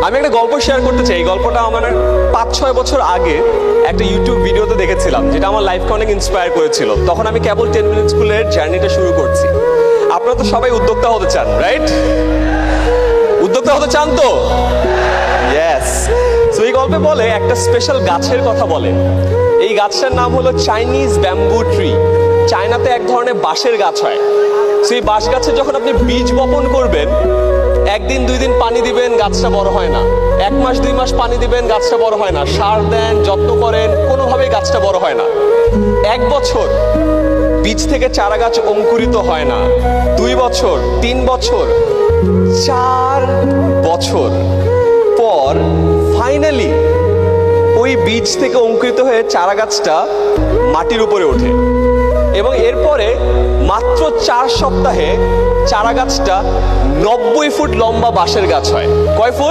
আমি একটা গল্প শেয়ার করতে চাই। এই গল্পটা আমার 5-6 বছর আগে একটা ইউটিউব ভিডিওতে দেখেছিলাম, যেটা আমার লাইফকে অনেক ইন্সপায়ার করেছিল। তখন আমি কেবল 10 মিনিট স্কুলের জার্নিটা শুরু করছি। আপনারা তো সবাই উদ্যোক্তা হতে চান, রাইট? উদ্যোক্তা হতে চান তো? ইয়েস। সো এই গল্পে বলে একটা স্পেশাল গাছের কথা বলে। এই গাছটার নাম হলো চাইনিজ ব্যাম্বু ট্রি। চায়নাতে এক ধরনের বাঁশের গাছ হয়। সেই বাঁশ গাছে যখন আপনি বীজ বপন করবেন, 1-2 দিন পানি দিবেন, গাছটা বড় হয় না। 1 মাস 2 মাস পানি দিবেন, গাছটা বড় হয় না। সার দেন, যত্ন করেন, কোনোভাবেই গাছটা বড় হয় না। 1 বছর বীজ থেকে চারা গাছ অঙ্কুরিত হয় না। 2 বছর, 3 বছর, 4 বছর পর ফাইনালি ওই বীজ থেকে অঙ্কুরিত হয়ে চারা গাছটা মাটির উপরে ওঠে এবং এরপরে মাত্র 4 সপ্তাহে চারা গাছটা 90 ফুট লম্বা বাঁশের গাছ হয়। কয় ফুট?